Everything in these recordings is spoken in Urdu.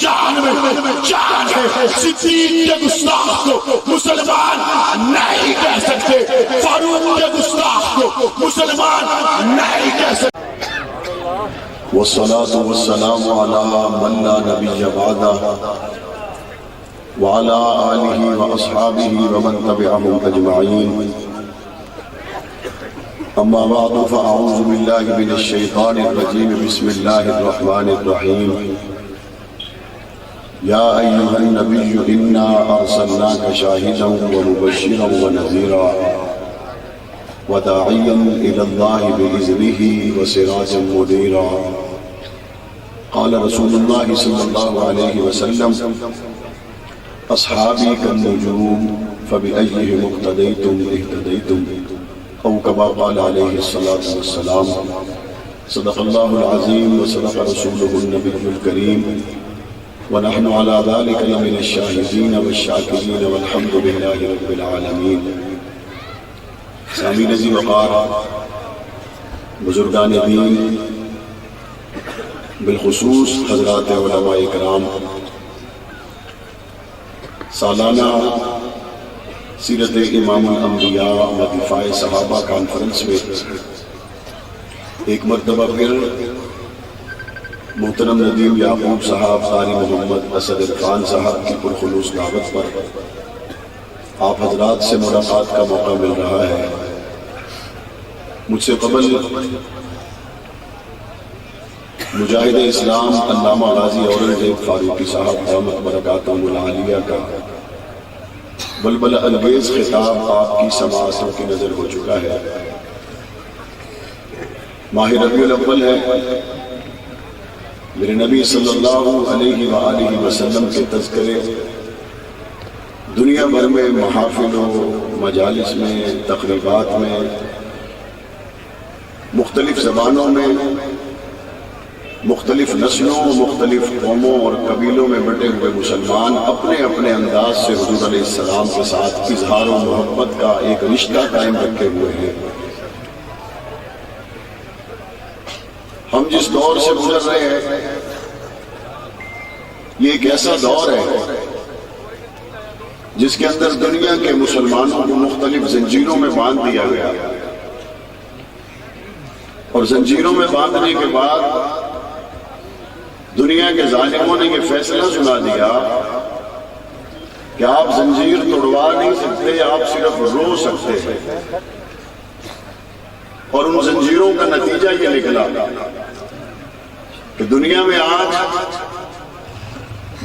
جان میں جان ہے، صدیق کے گستاخ کو مسلمان نہیں کہہ سکتے، فاروق کے گستاخ کو مسلمان نہیں کہہ سکتے۔ والصلاة والسلام على من لا نبي بعده وعلى آله وأصحابه ومن تبعهم أجمعين، أما بعد فأعوذ بالله من الشيطان الرجيم، بسم الله الرحمن الرحيم، يا أيها النبي إنا أرسلناك شاهدا ومبشرا ونذيرا وداعيا إلى الله بإذنه وسراجا منيرا، قال رسول الله صلى الله عليه وسلم أصحابي كالنجوم فبأيهم اقتديتم اهتديتم، أو كما قال عليه الصلاة والسلام، صدق الله العظيم وصدق رسوله النبي الكريم، ونحن على ذلك لمن الشاهدين والشاكرين والحمد لله رب العالمين۔ سامعین عزیز وقار، بزرگان دین، بالخصوص حضرات علماء اکرام، سالانہ سیرت امام الانبیاء و دفاع صحابہ کانفرنس میں ایک مرتبہ پھر محترم ندیم یعقوب صاحب، قاری محمد اسد عرفان صاحب کی پرخلوص دعوت پر آپ حضرات سے ملاقات کا موقع مل رہا ہے۔ مجھ سے قبل مجاہد اسلام علامہ غازی اورنگزیب فاروقی صاحب دامت برکاتہم العالیہ کا بلبلہ انگیز خطاب آپ کی سماعتوں کی نظر ہو چکا ہے۔ ماہ ربیع الاول ہے، میرے نبی صلی اللہ علیہ وآلہ وسلم کے تذکرے دنیا بھر میں محافل و مجالس میں، تقریبات میں، مختلف زبانوں میں، مختلف نسلوں، مختلف قوموں اور قبیلوں میں بٹے ہوئے مسلمان اپنے اپنے انداز سے حضور علیہ السلام کے ساتھ اظہار و محبت کا ایک رشتہ قائم رکھے ہوئے ہیں۔ ہم جس دور سے گزر رہے ہیں یہ ایک ایسا دور ہے جس کے اندر دنیا کے مسلمانوں کو مختلف زنجیروں میں باندھ دیا گیا، اور زنجیروں میں باندھنے کے بعد دنیا کے ظالموں نے یہ فیصلہ سنا دیا کہ آپ زنجیر توڑوا نہیں سکتے، آپ صرف رو سکتے ہیں، اور ان زنجیروں کا نتیجہ یہ نکلا کہ دنیا میں آج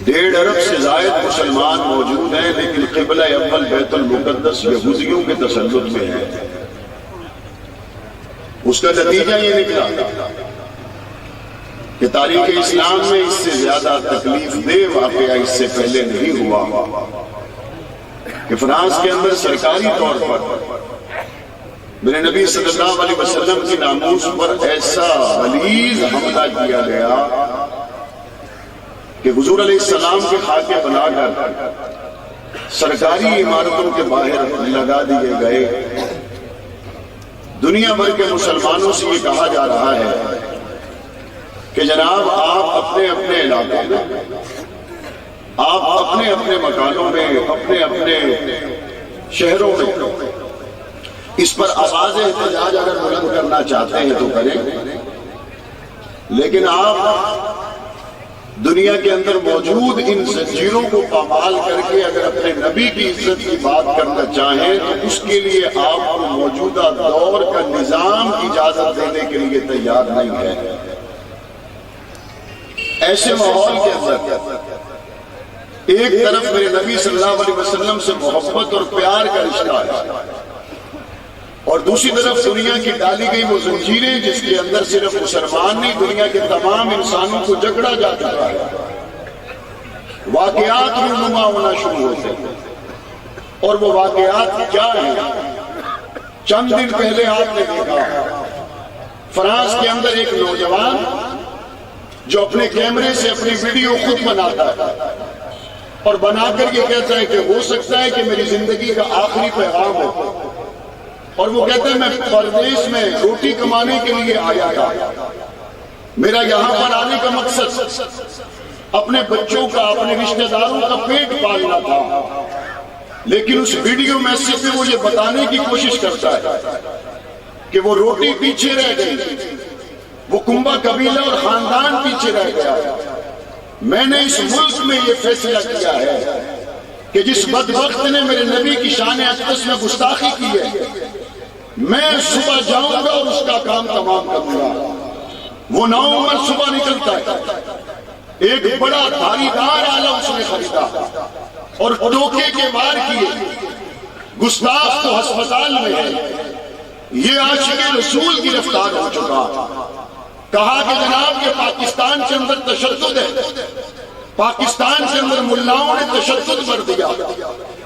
1.5 ارب سے زائد مسلمان موجود ہیں، لیکن قبلہ اول بیت المقدس یہودیوں کے تسلط میں ہے۔ اس کا نتیجہ یہ نکلا کہ تاریخ اسلام میں اس سے زیادہ تکلیف دہ واقعہ اس سے پہلے نہیں ہوا کہ فرانس کے اندر سرکاری طور پر میرے نبی صلی اللہ علیہ وسلم کی ناموس پر ایسا غلیظ حملہ کیا گیا کہ حضور علیہ السلام کے خاکے بنا کر سرکاری عمارتوں کے باہر لگا دیے گئے۔ دنیا بھر کے مسلمانوں سے یہ کہا جا رہا ہے کہ جناب آپ اپنے اپنے علاقوں میں، آپ اپنے اپنے مکانوں میں، اپنے اپنے شہروں میں اس پر آواز احتجاج اگر بلند کرنا چاہتے ہیں تو کریں، لیکن آپ دنیا کے اندر موجود ان زنجیروں کو پامال کر کے اگر اپنے نبی کی عزت کی بات کرنا چاہیں تو اس کے لیے آپ کو موجودہ دور کا نظام اجازت دینے کے لیے تیار نہیں ہے۔ ایسے ماحول کے اندر ایک طرف میرے نبی صلی اللہ علیہ وسلم سے محبت اور پیار کا رشتہ ہے، اور دوسری طرف دنیا کی ڈالی گئی وہ زنجیریں جس کے اندر صرف مسلمان نہیں، دنیا کے تمام انسانوں کو جکڑا جا چکا ہے۔ واقعات رونما ہونا شروع ہوتے ہیں، اور وہ واقعات کیا ہیں؟ چند دن پہلے آپ نے دیکھا فرانس کے اندر ایک نوجوان جو اپنے کیمرے سے اپنی ویڈیو خود بناتا ہے اور بنا کر یہ کہتا ہے کہ ہو سکتا ہے کہ میری زندگی کا آخری پیغام ہو، اور وہ کہتا ہے میں پردیس میں روٹی کمانے کے لیے آیا تھا، میرا یہاں پر آنے کا مقصد اپنے بچوں کا، اپنے رشتہ داروں کا پیٹ پالنا تھا، لیکن اس ویڈیو میسج میں وہ یہ بتانے کی کوشش کرتا ہے کہ وہ روٹی پیچھے رہ گئی، وہ کنبہ قبیلہ اور خاندان پیچھے رہ گیا۔ میں نے اس ملک میں یہ فیصلہ کیا ہے کہ جس بدبخت نے میرے نبی کی شان اقدس میں گستاخی کی ہے، میں صبح جاؤں گا اور اس کا کام تمام کروں گا۔ وہ 9 عمر صبح نکلتا ہے، ایک بڑا دھاری دار آلہ اس نے خریدا اور ٹوکے کے وار کیے۔ گستاخ تو ہسپتال میں ہے، یہ عاشق رسول گرفتار ہو چکا۔ کہا کہ جناب یہ پاکستان کے اندر تشدد ہے، پاکستان کے اندر ملاؤں نے تشدد کر دیا،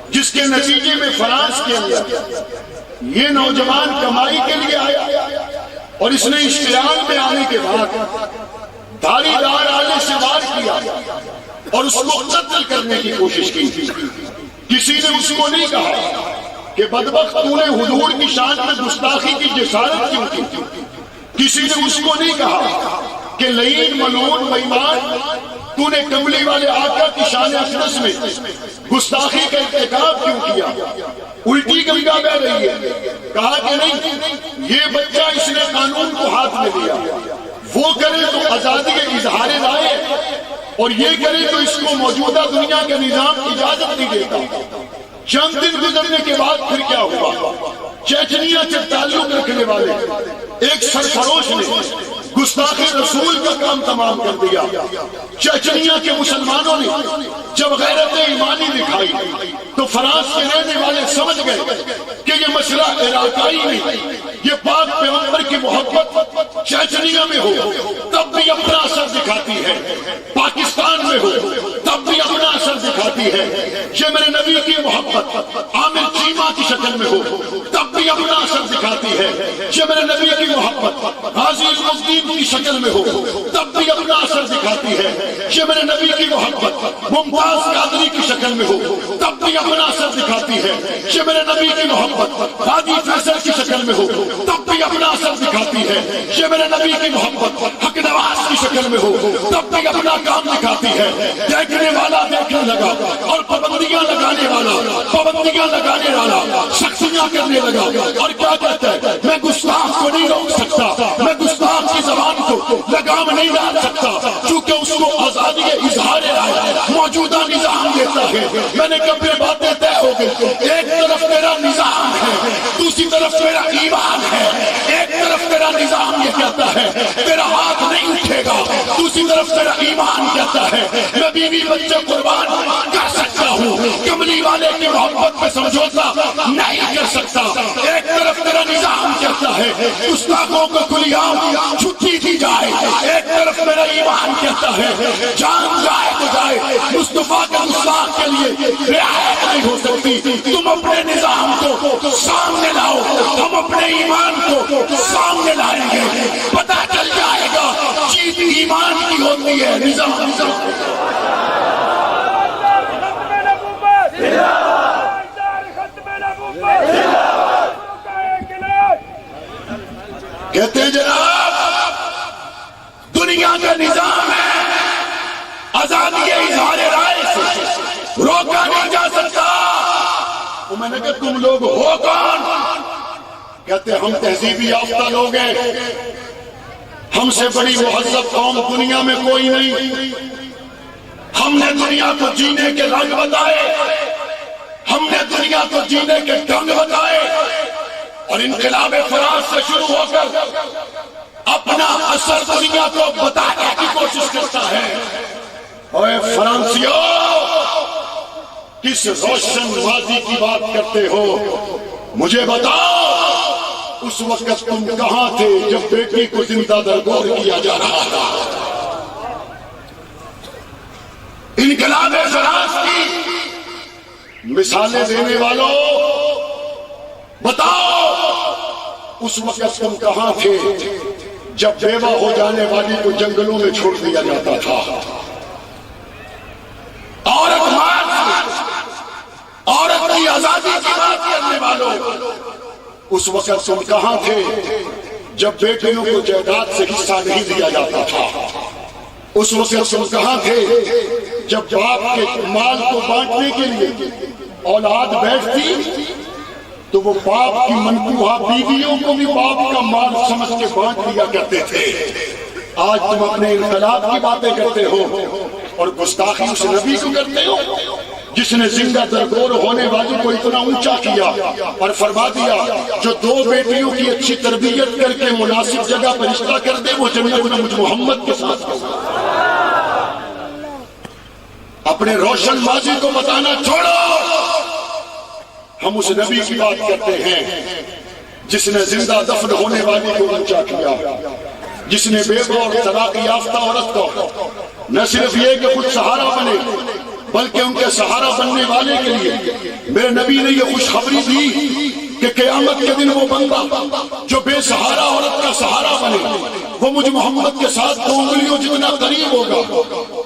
جس کے نتیجے میں فرانس کے اندر یہ نوجوان کمائی کے لیے آیا اور اس نے اشتعال میں آنے کے بعد دھاری دار آلے سے وار کیا اور اس کو قتل کرنے کی کوشش کی۔ کسی نے اس کو نہیں کہا کہ بدبخت تو نے حضور کی شان میں گستاخی کی جسارت کیوں کی۔ کسی نے اس کو نہیں کہا کہ لعین ملعون بے ایمان تو نے کملی والے آقا کی شان اقدس میں گستاخی کا ارتکاب کیوں کیا۔ الٹی گنگا بہ رہی ہے۔ کہا کہ نہیں، یہ بچہ اس نے قانون کو ہاتھ میں لیا، وہ کرے تو آزادی اظہار رائے اور یہ کرے تو اس کو موجودہ دنیا کے نظام اجازت نہیں دیتا۔ چند دن گزرنے کے بعد پھر کیا ہوا؟ چیچنیا سے تعلق رکھنے والے ایک سرفروش نے گستاخ رسول کا کام تمام کر دیا۔ چیچنیا کے مسلمانوں نے جب غیرت ایمانی دکھائی تو فرانس کے رہنے والے سمجھ گئے کہ یہ مسئلہ عراقائی نہیں، یہ پاک پیغمبر کی محبت چیچنیا میں ہو تب بھی اپنا اثر دکھاتی ہے، پاکستان میں ہو تب بھی اپنا اثر دکھاتی ہے۔ یہ میرے نبی کی محبت عامر چیمہ کی شکل میں ہو تب بھی اپنا اثر دکھاتی ہے۔ یہ میرے نبی کی محبت غازی المدین کی شکل میں ہو تب بھی اپنا اثر دکھاتی ہے۔ یہ میرے نبی کی محبت ممتاز قادری کی شکل میں ہو تب بھی اپنا اثر دکھاتی ہے۔ یہ میرے نبی کی محبت غازی فیصل کی شکل میں ہو تب بھی اپنا اثر دکھاتی ہے۔ یہ میرے نبی کی محبت حق نواز کی شکل میں ہو تب بھی اپنا کام دکھاتی ہے۔ دیکھنے والا دیکھنے لگا اور پابندیاں لگانے والا سختیاں کرنے لگا اور کیا کہتا ہے، میں گستاخ کو نہیں روک سکتا، میں گستاخ کی زبان کو لگام نہیں ڈال سکتا، چونکہ اس کو آزادی اظہار رائے موجودہ نظام دیتا ہے۔ میں نے کہا پھر باتیں طے ہو گئی، ایک طرف تیرا نظام ہے، دوسری طرف تیرا ایمان ہے۔ ایک طرف تیرا نظام یہ کہتا ہے تیرا ہاتھ نہیں اٹھے گا، دوسری طرف تیرا ایمان کہتا ہے میں بیوی بچے قربان کر سکتا ہوں، کملی والے کی محبت پہ سمجھوتا نہیں کر سکتا۔ ایک طرف تیرا نظام کہتا ہے گستاخوں کو کھلی عام چھٹی دی جائے، ایک طرف میرا ایمان کہتا ہے جان جائے تو جائے، مصطفیٰ کے گستاخ کے لیے رعایت نہیں ہو سکتی۔ تم اپنے نظام کو سامنے لاؤ، ہم اپنے ایمان کو سامنے لائیں گے، پتہ چل جائے گا جیت ایمان کی ہوتی ہے، نظام کہتے ہیں جناب دنیا کا نظام ہے، آزادی اظہار رائے سے روکا نہیں جا سکتا۔ تو میں نے کہا تم لوگ ہو کون؟ کہتے ہم تہذیبی یافتہ لوگ ہیں، ہم سے بڑی مہذب قوم دنیا میں کوئی نہیں، ہم نے دنیا کو جینے کے رنگ بتائے، ہم نے دنیا کو جینے کے ڈھنگ بتائے اور انقلاب فرانس سے شروع ہو کر اپنا اثر دنیا کو بتانے کی کوشش کرتا ہے۔ اوے فرانسیوں، کس روشن ماضی کی بات کرتے ہو؟ مجھے بتاؤ اس وقت تم کہاں تھے جب بیٹی کو زندہ درگور کیا جا رہا تھا؟ انقلاب فرانس کی مثالیں دینے والوں بتاؤ اس وقت تم کہاں تھے جب بیوہ ہو جانے والی کو جنگلوں میں چھوڑ دیا جاتا تھا؟ عورت کی آزادی کی بات کرنے والوں اس وقت تم کہاں تھے جب بیٹیوں کو جائیداد سے حصہ نہیں دیا جاتا تھا؟ اس وقت تم کہاں تھے جب باپ کے مال کو بانٹنے کے لیے اولاد بیٹھتی تو وہ باپ کی منقوہہ بیویوں کو بھی باپ کا مال سمجھ کے بانٹ لیا کرتے تھے؟ آج تم اپنے انقلاب کی باتیں کرتے ہو اور گستاخی اس نبی کو کرتے ہو جس نے زندہ درگور ہونے والے کو اتنا اونچا کیا اور فرما دیا جو 2 بیٹیوں کی اچھی تربیت کر کے مناسب جگہ پر رشتہ کر دے وہ جنت میں مجھ محمد کے ساتھ ہوگا۔ اپنے روشن ماضی کو بتانا چھوڑو، ہم اس نبی کی بات کرتے ہیں جس نے زندہ دفن ہونے والے کو اونچا کیا، جس نے بیوہ اور طلاق یافتہ عورت کو نہ صرف یہ کہ خود سہارا بنے بلکہ ان کے سہارا بننے والے کے لیے میرے نبی نے یہ خوشخبری دی کہ قیامت کے دن وہ بندہ جو بے سہارا عورت کا سہارا بنے وہ مجھ محمد کے ساتھ 2 انگلیوں جتنا قریب ہوگا۔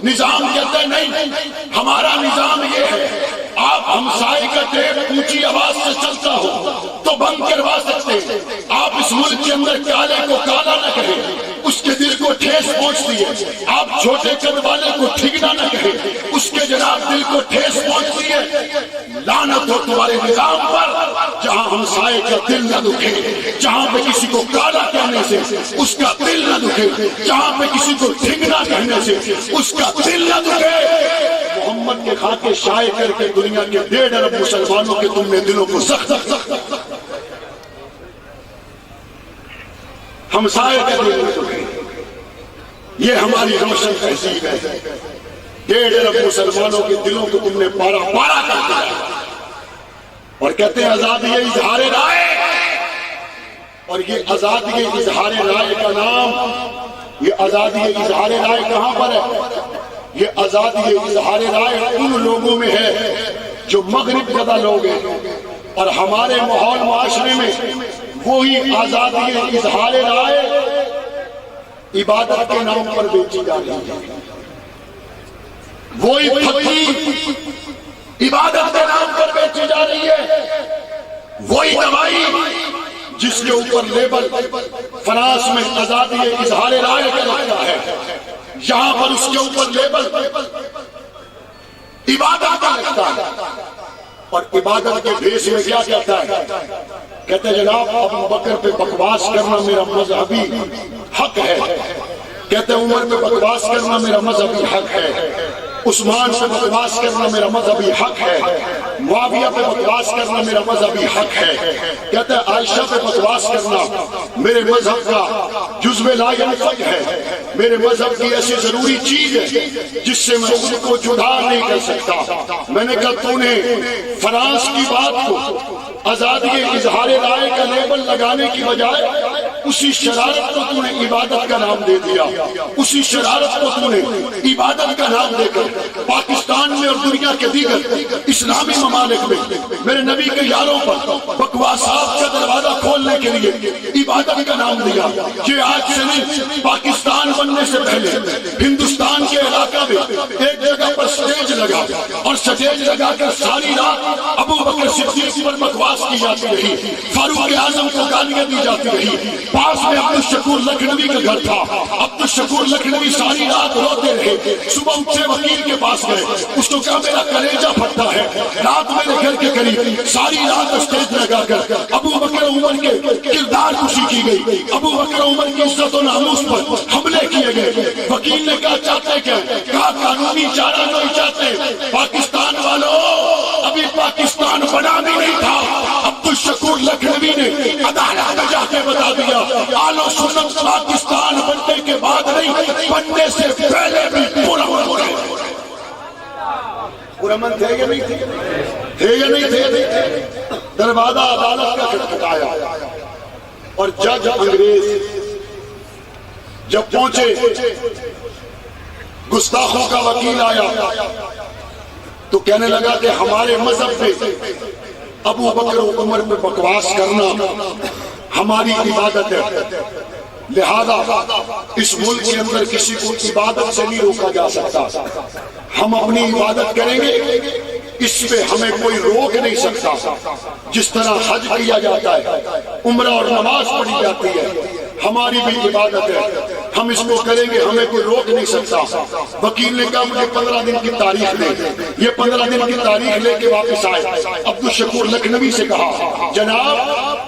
نظام کہتا ہے نہیں، ہمارا نظام یہ ہے آپ ہمسائے کا ٹیپ اونچی آواز سے چلتا ہو تو بند کروا سکتے، آپ اس ملک کے اندر کالے کو کالا نہ کہیں، اس کے دل کو ٹھیس پہنچتی ہے، آپ چھوٹے قد والے کو ٹھگنا نہ کہیں، اس کے جناب دل کو ٹھیس پہنچتی ہے۔ لعنت ہو تمہارے نظام پر جہاں ہمسائے کا دل نہ دکھے، جہاں پہ کسی کو کالا کہنے سے اس کا دل نہ دکھے، جہاں پہ کسی کو ٹھگنا کہنے سے اس کا دل نہ دکھے۔ محمد کے خاکے شائع کر کے دنیا کے 1.5 ارب مسلمانوں کے تم نے دلوں کو سخت ہمسائے کا دل نہ دکھے، یہ ہماری روشن تہذیب ہے۔ 1.5 ارب مسلمانوں کے دلوں کو تم نے پارا پارا کر دیا اور کہتے ہیں آزادی اظہار رائے، اور یہ آزادی اظہار رائے کا نام، یہ آزادی اظہار رائے کہاں پر ہے؟ یہ آزادی اظہار رائے ان لوگوں میں ہے جو مغرب زدہ لوگ ہیں، اور ہمارے ماحول معاشرے میں وہی آزادی اظہار رائے عبادت کے نام پر بیچی جا رہی ہے، وہی پھکی عبادت کے نام پر بیچی جا رہی ہے، وہی دوائی جس کے اوپر لیبل فرانس میں آزادی اظہار رائے کا لگتا ہے، یہاں پر اس کے اوپر لیبل عبادت کا لگتا ہے، اور عبادت کے بھیس میں کیا کہتا ہے؟ کہتے ہیں جناب ابو بکر پہ بکواس کرنا میرا مذہبی حق ہے، کہتے ہیں عمر پہ بکواس کرنا میرا مذہبی حق ہے، عثمان پہ بکواس کرنا میرا مذہبی حق ہے، معاویہ پہ بکواس کرنا میرا مذہبی حق ہے، کہتے ہیں عائشہ پہ بکواس کرنا میرے مذہب کا جزو لا ینفک ہے، میرے مذہب کی ایسی ضروری چیز ہے جس سے میں اس کو جدا نہیں کر سکتا۔ میں نے کہا تو نے فرانس کی بات کو آزادی اظہار رائے کا لیبل لگانے کی بجائے اسی شرارت کو تو نے عبادت کا نام دے دیا، اسی شرارت کو تو نے عبادت کا نام دے کر پاکستان میں اور دنیا کے دیگر اسلامی ممالک میں میرے نبی کے یاروں پر بکواسات کا دروازہ کھولنے کے لیے عبادت کا نام دیا۔ یہ آج سے نہیں، پاکستان بننے سے پہلے ہندوستان کے علاقہ میں ایک جگہ پر سٹیج لگا، اور سٹیج لگا کر ساری رات ابو بکر صدیق پر بکواس کی جاتی رہی، فاروق اعظم کو گالیاں دی جاتی رہی، پاس میں عبدالشکور لکھنوی کا گھر تھا، عبدالشکور لکھنوی ساری رات روتے رہے، صبح اٹھے وکیل کے پاس گئے، اس کو کہا میرا کلیجہ پھٹتا ہے، رات میرے گھر کے قریب ساری رات اسٹیج لگا کر ابو بکر عمر کے کردار کشی کی گئی، ابو بکر عمر کی عزت و ناموس پر حملے کیے گئے۔ وکیل نے کہا چاہتے کیا؟ کہا قانونی چارہ جو چاہتے پاکستان والوں، ابھی پاکستان بنا بھی نہیں تھا، عبدالشکور لکھنوی نے عدالت میں جا کے بتا دیا اہل سنت پاکستان بننے کے بعد نہیں، بننے سے پہلے بھی پرامن ہو گئے۔ پرامن تھے یا نہیں تھے؟ تھے یا نہیں تھے؟ دروازہ عدالت کا کھٹکھٹایا، اور جج انگریز جب پہنچے، گستاخوں کا وکیل آیا تو کہنے لگا کہ ہمارے مذہب پہ ابو بکر و عمر پہ بکواس کرنا ہماری عبادت ہے، لہذا اس ملک کے اندر کسی کو عبادت سے نہیں روکا جا سکتا، ہم اپنی عبادت کریں گے، اس پہ ہمیں کوئی روک نہیں سکتا۔ جس طرح حج کیا جاتا ہے، عمرہ اور نماز پڑھی جاتی ہے، ہماری بھی عبادت ہے، ہم اس کو کریں گے، ہمیں کوئی روک نہیں سکتا۔ وکیل نے کہا مجھے 15 دن کی تاریخ دے۔ یہ 15 دن کی تاریخ لے کے واپس آئے۔ عبدالشکور لکھنوی سے کہا جناب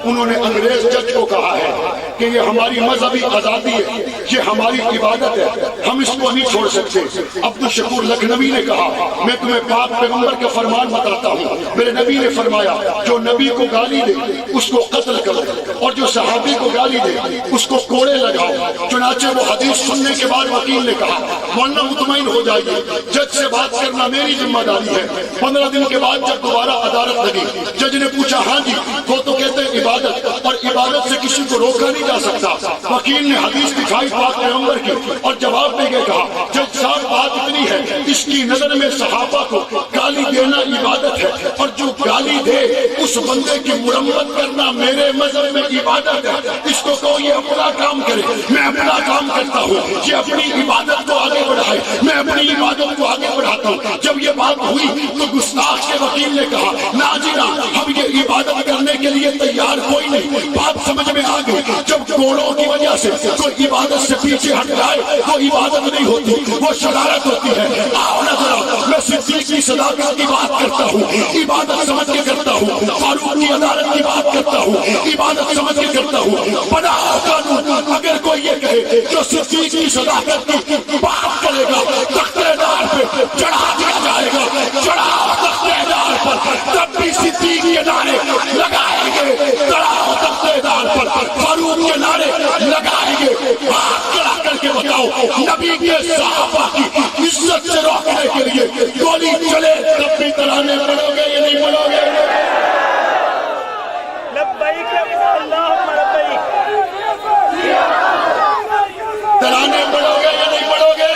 انہوں نے انگریز جج کو کہا ہے کہ یہ ہماری مذہبی آزادی ہے، یہ ہماری عبادت ہے، ہم اس کو نہیں چھوڑ سکتے۔ عبدالشکور لکھنوی نے کہا میں تمہیں پاک پیغمبر کا فرمان بتاتا ہوں، میرے نبی نے فرمایا جو نبی کو گالی دے اس کو قتل کرو اور جو صحابی کو گالی دے اس کو کوڑے لگاؤ۔ چنانچہ وہ حدیث سننے کے بعد وکیل نے کہا مولانا مطمئن ہو جائیے، جج سے بات کرنا میری ذمہ داری ہے۔ 15 دن کے بعد جب دوبارہ عدالت لگی، جج نے پوچھا ہاں جی، وہ تو کہتے ہیں عبادت، اور عبادت سے کسی کو روکا نہیں جا سکتا۔ وکیل نے حدیث دکھائی پاک پیغمبر کی اور جواب دے کے کہا جج صاحب بات اتنی ہے، اس کی نظر میں صحابہ کو گالی دینا عبادت ہے، اور جو گالی دے اس بندے کی مرمت کرنا میرے مذہب میں عبادت ہے۔ اس کو کہو یہ اپنا کام کرے، میں اپنا کام کرتا ہوں، یہ اپنی عبادت کو آگے بڑھائے، میں اپنی عبادت کو آگے بڑھاتا ہوں۔ جب یہ بات ہوئی تو گستاخ کے وکیل نے کہا نا جی نا، ہم یہ عبادت کرنے کے لیے تیار کوئی نہیں۔ بات سمجھ میں آ گئی، جب گوڑوں کی وجہ سے کوئی عبادت سے پیچھے ہٹ جائے وہ عبادت نہیں ہوتی، وہ شرارت ہوتی ہے۔ آؤ نا ذرا، میں صدیق کی صداقت کی بات کرتا ہوں، عبادت سمجھ کے کرتا ہوں، فاروق کی عدالت کی بات کرتا ہوں، عبادت سمجھ کے کرتا ہوں۔ بناؤ قانون، اگر کوئی یہ کہے جو صدیق کی صداقت کی بات کرے گا تختے دار پہ چڑھا دیا جائے گا، چڑھاؤ تختے دار پر، تب بھی صدیق کے نعرے لگائیں گے، چڑھاؤ تختے دار پر، فاروق کے نعرے لگائیں گے۔ ہاتھ کھڑا کر کے بتاؤ نبی کے صحابہ کی عزت سے روکنے کے لیے گولی چلے تب بھی ترانے پڑھو گے یا نہیں پڑھو گے؟ ترانے پڑھو گے یا نہیں پڑھو گے؟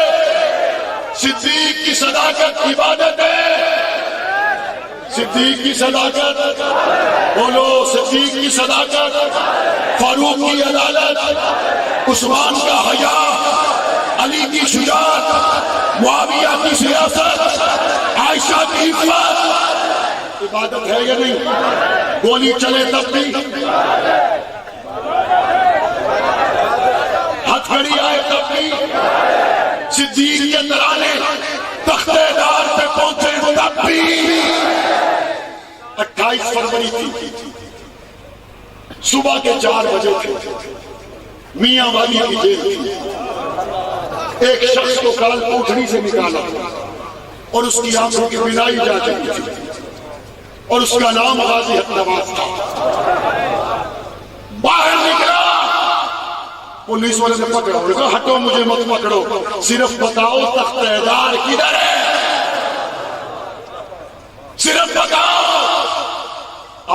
صدیق کی صداقت عبادت ہے، صدیق کی صداقت بولو، صدیق کی صداقت، فاروق کی عدالت، عثمان کا حیا، علی کی شجاعت، معاویہ کی سیاست، عائشہ کی عفت عبادت ہے یا نہیں؟ گولی چلے تب بھی، ہتھکڑی آئے تب بھی، صدیق کے ترانے تختے دار پہ پہنچے تب بھی۔ 28 فروری تھی، صبح کے 4 بجے تھے، میاں والی کی جیل تھی۔ ایک شخص کو کال کوٹھڑی سے نکالا اور اس کی آنکھوں کی بینائی جا چکی تھی، اور اس کا نام غازی حق نواز تھا۔ باہر نکلا، پولیس والے نے پکڑا، انہوں نے کہا ہٹو مجھے مت پکڑو، صرف بتاؤ تختہ دار کدھر ہے، صرف بتاؤ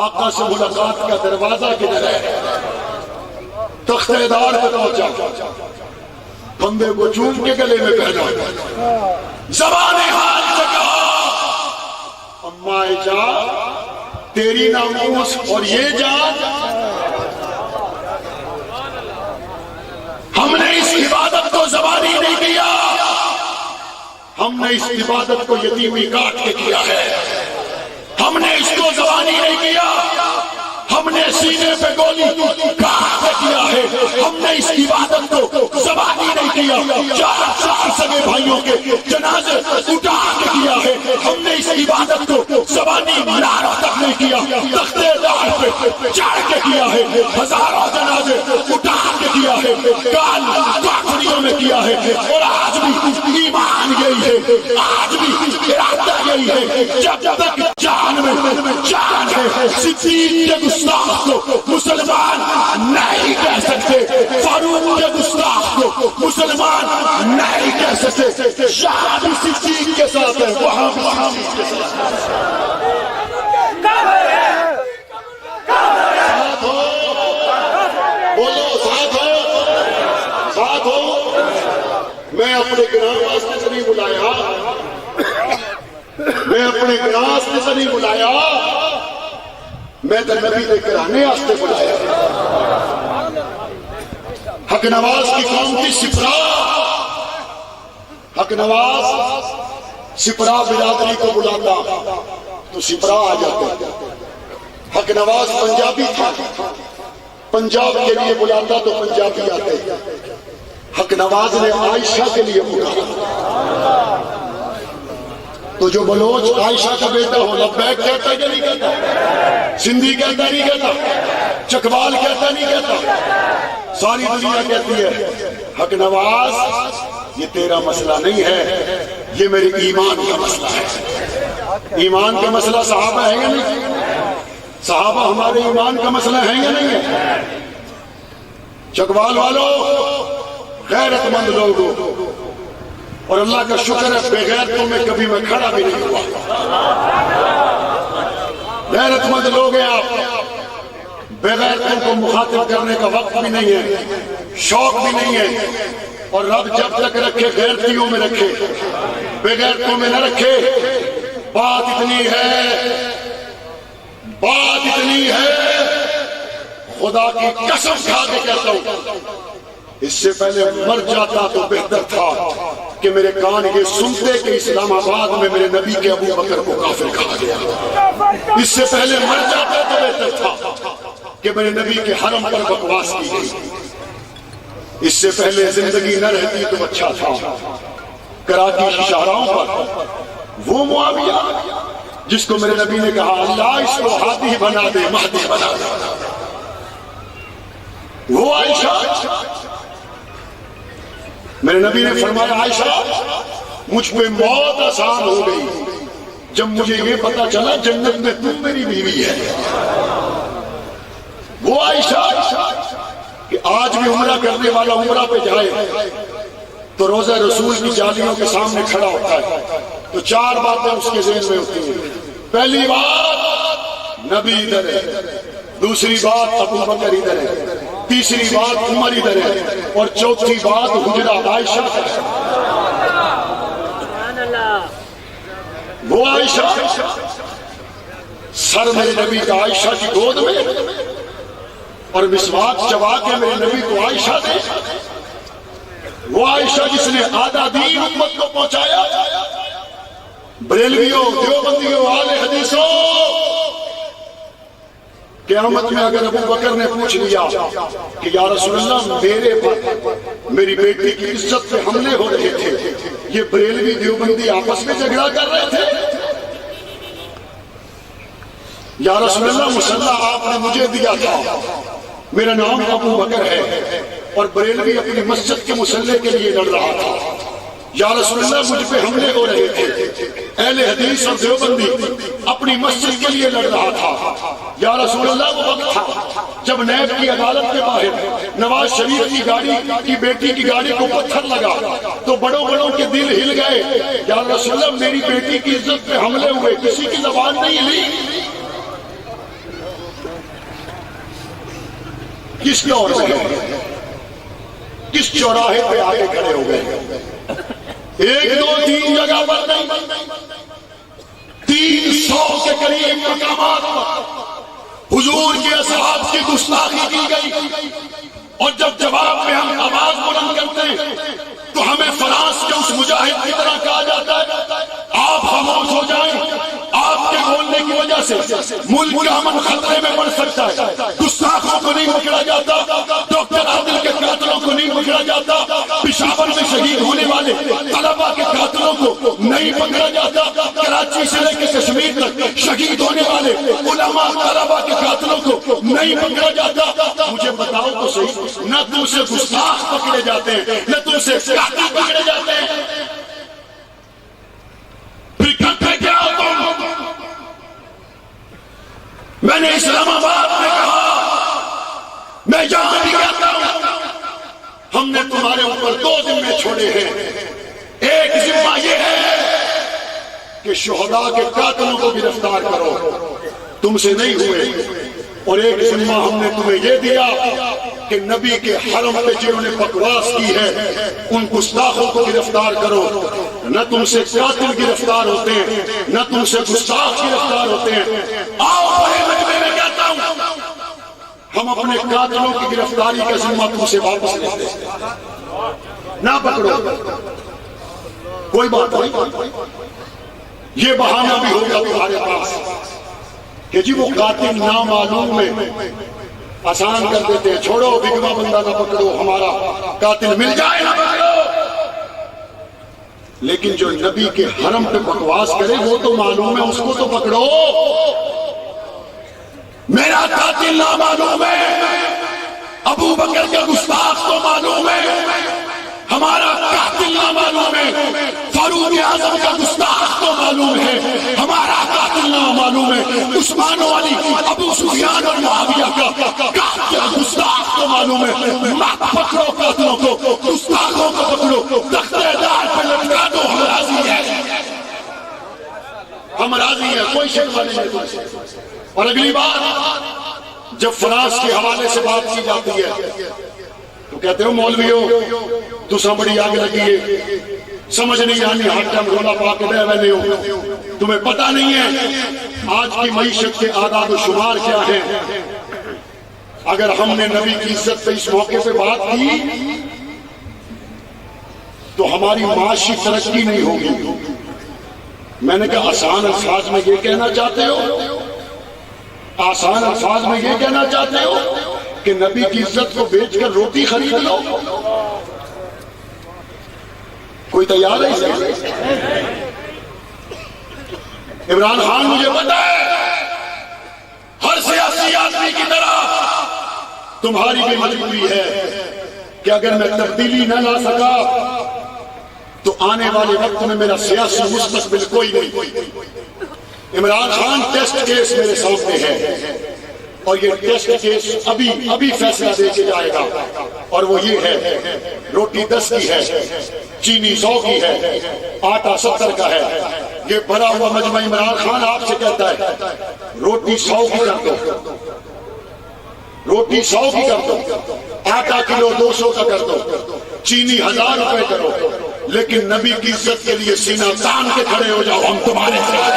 آقا سے ملاقات کا دروازہ کدھر ہے۔ تختہ دار پہ پہنچا، بندے کو چوم کے گلے میں پہنا، زبان حال سے کہا اماں جان تیری ناموس اور یہ جان، ہم نے اس عبادت کو زبانی نہیں کیا، ہم نے اس عبادت کو یتیمی کاٹ کے کیا ہے، ہم نے اس کو زبانی نہیں کیا، ہم نے سینے پہ گولی کاٹ کے کیا ہے، ہم نے اس عبادت کو زبانی نہیں کیا، 4 سگے بھائیوں کے جنازے اٹھا کے کیا ہے، ہم نے اس عبادت کو زبانی منارہ تک نہیں کیا، تختے دار پہ چڑھ کے کیا ہے، ہزاروں جنازے اٹھا کے کیا ہے، کال کاکڑیوں میں کیا ہے، اور آج بھی ایمان یہی ہے، آج بھی ارادہ یہی ہے، جب تک جان میں جان ہے، صدیق کے گستاخ کو مسلمان نہیں کہہ سکتے، فاروق کے گستاخ کو مسلمان نہیں کہہ سکتے، شاہ بھی صدیق کے ساتھ ہے، وہاں بھی اس کے ساتھ ہو، بولو ساتھ ہو۔ میں اپنے گناہ واسطے سے نہیں بلایا، میں اپنے گناہ واسطے سے نہیں بلایا، میں تو نبی دے کرانے واسطے بلایا۔ حق نواز کی قوم کی سپرا، حق نواز سپرا برادری کو بلاتا تو سپرا آ جاتے، حق نواز پنجابی تھا، پنجاب کے لیے بلاتا تو پنجابی آتے، حق نواز نے عائشہ کے لیے پکارا. تو جو بلوچ عائشہ کا بیٹا ہو لبیک کہتا ہے کہ نہیں کہتا؟ سندھی کہتا نہیں کہتا؟ چکوال کہتا نہیں کہتا؟ ساری دنیا کہتی ہے حق نواز یہ تیرا مسئلہ نہیں ہے، یہ میرے ایمان کا مسئلہ ہے. ایمان کا مسئلہ صحابہ ہے یا نہیں؟ صحابہ ہمارے ایمان کا مسئلہ ہے یا نہیں ہے؟ چکوال والوں غیرت مند لوگوں، اور اللہ کا شکر ہے بغیرتوں میں کبھی میں کھڑا بھی نہیں ہوا. غیرت مند لوگ ہیں آپ، بغیرتوں کو مخاطب کرنے کا وقت بھی نہیں ہے، شوق بھی نہیں ہے. اور رب جب تک رکھے غیرتیوں میں رکھے، بغیرتوں میں نہ رکھے. بات اتنی ہے خدا کی قسم کھا کے کہتا ہوں اس سے پہلے مر جاتا تو بہتر تھا کہ میرے کان یہ سنتے کہ اسلام آباد میں میرے نبی کے ابو بکر کو کافر کہا گیا. اس سے پہلے مر جاتا تو بہتر تھا کہ میرے نبی کے حرم پر بکواس کی گئی. اس سے پہلے زندگی نہ رہتی تو اچھا تھا. کراچی کی شاہراہوں پر وہ معاویہ جس کو میرے نبی نے کہا اللہ اس کو ہادی بنا دے، مہدی بنا دے، وہ عائشہ. میرے نبی نے فرمایا عائشہ مجھ پہ موت آسان ہو گئی جب مجھے یہ پتا چلا جنت میں تم میری بیوی ہے. وہ عائشہ کہ آج بھی عمرہ کرنے والا عمرہ پہ جائے تو روزہ رسول کی جالیوں کے سامنے کھڑا ہوتا ہے تو چار باتیں اس کے ذہن میں ہوتی ہیں. پہلی بات نبی ادھر ہے، دوسری بات ابو بکر ادھر ہے، تیسری بات عمر ادھر ہے، اور چوتھی بات حجرہ عائشہ ہے. وہ عائشہ سر میرے نبی کا عائشہ کی گود میں اور مسواک چبا کے میرے نبی کو عائشہ دے. وہ عائشہ جس نے آدھا دین امت کو پہنچایا. بریلویوں، دیوبندیوں، اہل حدیثوں، قیامت میں اگر ابو بکر نے پوچھ لیا کہ یا رسول اللہ میرے پر میری بیٹی کی عزت پہ حملے ہو رہے تھے، یہ بریلوی دیوبندی آپس میں جھگڑا کر رہے تھے، یا رسول اللہ مسلح آپ نے مجھے دیا تھا، میرا نام ابو بکر ہے اور بریلوی اپنی مسجد کے مسلح کے لیے لڑ رہا تھا، یا رسول اللہ مجھ پہ حملے ہو رہے تھے، اہل حدیث اور دیوبندی اپنی مسجد کے لیے لڑ رہا تھا، یا رسول اللہ وہ وقت تھا جب نیب کی عدالت کے باہر نواز شریف کی گاڑی کی بیٹی کی گاڑی کو پتھر لگا تو بڑوں کے دل ہل گئے. یا رسول اللہ میری بیٹی کی عزت پہ حملے ہوئے، کسی کی زبان نہیں ہلی. کس دور سے کس چوراہے پہ آگے کھڑے ہو گئے؟ ایک دو تین جگہ پر نہیں، 300 کے قریب مقامات پر حضور کے اصحاب کی گستاخی کی گئی. اور جب جواب میں ہم آواز بلند کرتے ہیں تو ہمیں فرانس کے اس مجاہد کی طرح کہا جاتا ہے آپ خاموش ہو جائیں، آپ کے بولنے کی وجہ سے ملک کا امن خطرے میں پڑ سکتا ہے. گستاخوں کو نہیں پکڑا جاتا، ڈاکٹر عادل کے قاتلوں کو نہیں پکڑا جاتا، پشاور میں شہید ہونے والے طلبہ کے قاتلوں کو نہیں پکڑا جاتا، کراچی سے لے کے کشمیر تک شہید ہونے والے علماء طلبہ کے قاتلوں کو نہیں پکڑا جاتا. مجھے بتاؤ تو صحیح، نہ تم سے گستاخ پکڑے جاتے ہیں نہ تم سے قاتل پکڑے جاتے ہیں، پھر کرتے کیا ہو تم؟ میں نے اسلام آباد میں کہا، میں جہاں بھی کہتا ہوں ہم نے تمہارے اوپر 2 ذمے چھوڑے ہیں. ایک ذمہ یہ ہے کہ شہداء کے قاتلوں کو گرفتار کرو، تم سے نہیں ہوئے. اور ایک ذمہ ہم نے تمہیں یہ دیا کہ نبی کے حرم پہ جنہوں نے بکواس کی ہے ان گستاخوں کو گرفتار کرو. نہ تم سے قاتل گرفتار ہوتے ہیں نہ تم سے گستاخ گرفتار ہوتے ہیں. آؤ بڑے مجمع میں کہتا ہوں ہم اپنے قاتلوں کی گرفتاری کا ذمہ تم سے واپس لیتے ہیں، نہ پکڑو. کوئی بات نہیں، یہ بہانہ بھی ہوگا تمہارے پاس کہ جی وہ قاتل نامعلوم ہے، آسان کر دیتے ہیں، چھوڑو بھگوا بندہ نہ پکڑو، ہمارا قاتل مل جائے نہ پکڑو۔ لیکن جو نبی کے حرم پہ بکواس کرے وہ تو معلوم ہے، اس کو تو پکڑو۔ میرا قاتل نہ معلوم ہے، ابو بکر کا گستاخ تو معلوم ہے، ہمارا قاتل نہ معلوم ہے، فاروق اعظم کا گستاخ تو معلوم ہے، ہمارا قاتل نہ معلوم ہے، عثمان و علی، ابو سفیان اور معاویہ کا قاتل گستاخ تو معلوم ہے۔ مت پکڑو قاتلوں کو، گستاخوں کو پکڑو، تختے دار پہ لٹکا دو، ہم راضی ہیں، ہم راضی ہیں، کوئی شکوہ نہیں ہے۔ اور اگلی بات جب فرانس کے حوالے سے بات کی جاتی ہے تو کہتے ہو مولویو تساں بڑی آگ لگی ہے، سمجھ نہیں آنی، ہاتھ ٹائم رولا پا کے بے بے ہو، تمہیں پتہ نہیں ہے آج کی معیشت کے اعداد و شمار کیا ہیں۔ اگر ہم نے نبی کی عزت پہ اس موقع پہ بات کی تو ہماری معاشی ترقی نہیں ہوگی۔ میں نے کہا آسان الفاظ میں یہ کہنا چاہتے ہو، آسان الفاظ میں یہ کہنا چاہتے ہو کہ نبی کی عزت کو بیچ کر روٹی خرید لو؟ کوئی تیار ہے اسے؟ عمران خان مجھے پتا ہے ہر سیاسی آدمی کی طرح تمہاری بھی مجبوری ہے کہ اگر میں تبدیلی نہ لا سکا تو آنے والے وقت میں میرا سیاسی مستقبل کوئی نہیں۔ عمران خان ٹیسٹ کیس میرے سامنے ہے اور یہ ٹیسٹ کیس ابھی فیصلہ دے کے جائے گا، اور وہ یہ ہے روٹی 10 کی ہے، چینی 100 کی ہے، آٹا 70 کا ہے۔ یہ بھرا ہوا مجمع عمران خان آپ سے کہتا ہے روٹی 100 کی کر دو، روٹی 100 کی کر دو، آٹا کلو 200 کا کر دو، چینی 1000 روپے کرو، لیکن نبی کی عزت کے لیے سینہ تان کے کھڑے ہو جاؤ، ہم تمہارے ساتھ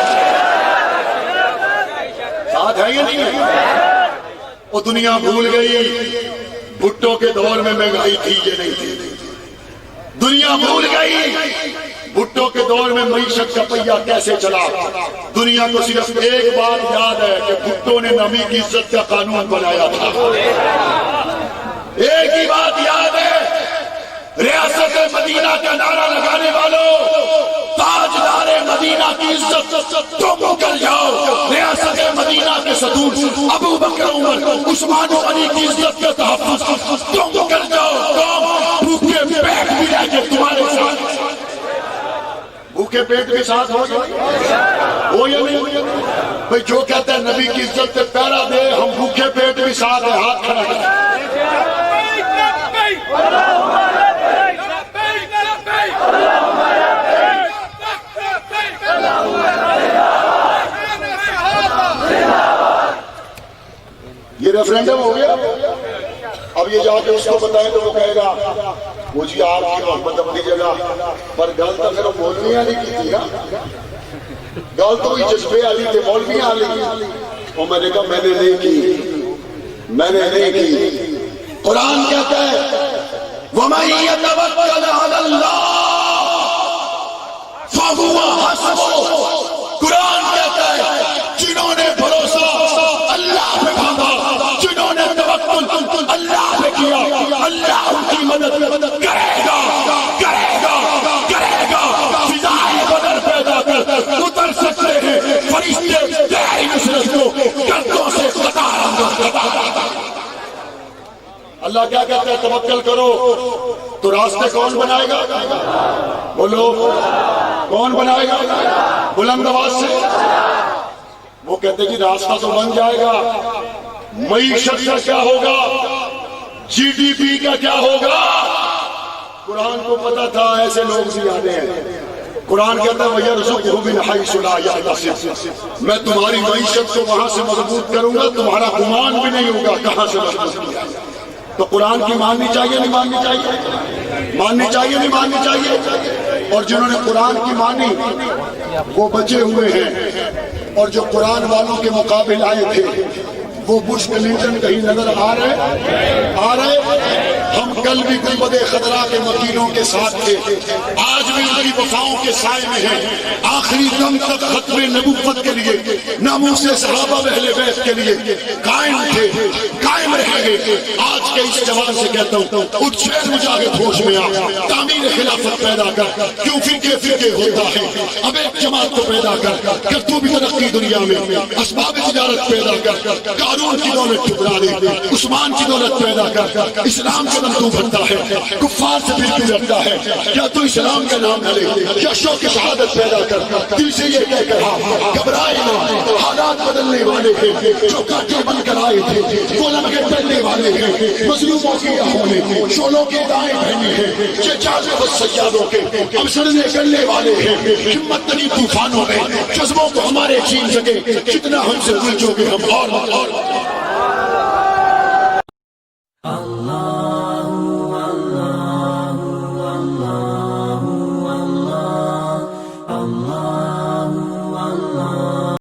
ہے یا نہیں ہے؟ وہ دنیا بھول گئی بھٹو کے دور میں مہنگائی تھی یہ نہیں تھی، دنیا بھول گئی بھٹو کے دور میں معیشت کا پہیہ کیسے چلا۔ دنیا کو صرف ایک بات یاد ہے کہ بھٹو نے نبی کی عزت کا قانون بنایا تھا، ایک ہی بات یاد ہے، ریاست مدینہ کا نعرہ لگانے والوں، تاجدار مدینہ کی عزت تم کر جاؤ، ریاست مدینہ کے ستون ابو بکر عمر عثمان و علی کی عزت کا تحفظ تم کر جاؤ۔ تم بھوکے پیٹ بھی رہ کے تمہارے ساتھ، بھوکے پیٹ کے ساتھ ہو یا نہیں؟ بھئی جو کہتا ہے نبی کی عزت پہ پیرا دے، ہم بھوکے پیٹ بھی ساتھ ہیں، ہاتھ کھڑا کریں۔ یہ ریفرینڈم ہو گیا، اب یہ جا کے اس کو بتائیں تو وہ کہے گا وہ جی آپ کی محبت اپنی جگہ پر، گل تو پھر مولویاں نہیں کی تھی نا، گل تو جذبے والی تھے، مولویاں والی، اور میں نے کہا میں نے نہیں کی، میں نے نہیں کی۔ قرآن کہتا ہے وَمَن يَتَوَكَّلْ عَلَى اللَّهِ فَهُوَ حَسْبُهُ۔ قرآن کہتا ہے جنہوں نے بھروسہ اللہ پہ باندھا، جنہوں نے توکل اللہ پہ کیا، اللہ ان کی مدد کرے گا، کرے گا، کرے گا۔ فضائے بدر پیدا کر اتر سکتے ہیں فرشتے تیری نصرت کو گردوں سے قطار اندر قطار۔ اللہ کیا کہتا ہے توکل کرو تو راستے کون بنائے گا؟ بولو کون بنائے گا؟ بلند آواز سے وہ کہتے جی راستہ تو بن جائے گا، معیشت کا کیا ہوگا، جی ڈی پی کا کیا ہوگا؟ قرآن کو پتا تھا ایسے لوگ بھی آنے ہیں۔ قرآن کہتا ہے وَيَرْزُقْهُ مِنْ حَيْثُ لَا يَحْتَسِبُ، میں تمہاری معیشت کو وہاں سے مضبوط کروں گا، تمہارا گمان بھی نہیں ہوگا کہاں سے مضبوط کیا۔ تو قرآن کی ماننی چاہیے نہیں ماننی چاہیے؟ ماننی چاہیے نہیں ماننی چاہیے؟ اور جنہوں نے قرآن کی مانی وہ بچے ہوئے ہیں، اور جو قرآن والوں کے مقابل آئے تھے وہ بش کلنٹن کہیں نظر آ رہے؟ ہم کل بھی گنبد خضرا کے مکینوں کے ساتھ تھے، آج آج کی وفاؤں کے سائے میں ہیں، آخری دم تک ختم نبوت کے لیے، ناموس صحابہ اہل بیت کے لیے قائم تھے، قائم رہیں گے۔ آج کے اس جوان سے کہتا ہوں، اٹھ شیر مجاہد ہوش میں آ، تعمیر خلافت پیدا کر، کیوں فرقے فرقے ہوتا ہے، اب ایک جماعت کو پیدا کر تو بھی ترقی دنیا میں، اسباب تجارت پیدا کر، قارون کی دولت ٹھکرا دے، عثمان کی دولت پیدا کر، اسلام کے دم تو بھرتا ہے، کفار سے پھر بھی ڈرتا ہے، کیا تو اسلام کا نام نہ لے، کیا شوق شہادت پیدا کر، دل سے یہ کہہ کر گھبرائے نہ، حالات بدلنے والے ہیں، جو کاٹے بن کر آئے تھے وہ لمحے ٹلنے والے ہیں، مظلوموں کی آہوں نے شولوں کے دائیں بہنے ہیں، یہ جاز سیادوں کے اب سرنے کرنے والے ہیں، ہمت تری طوفانوں میں جذبوں کو ہمارے چھین سکے، کتنا ہم سے الجھو گے ہم اور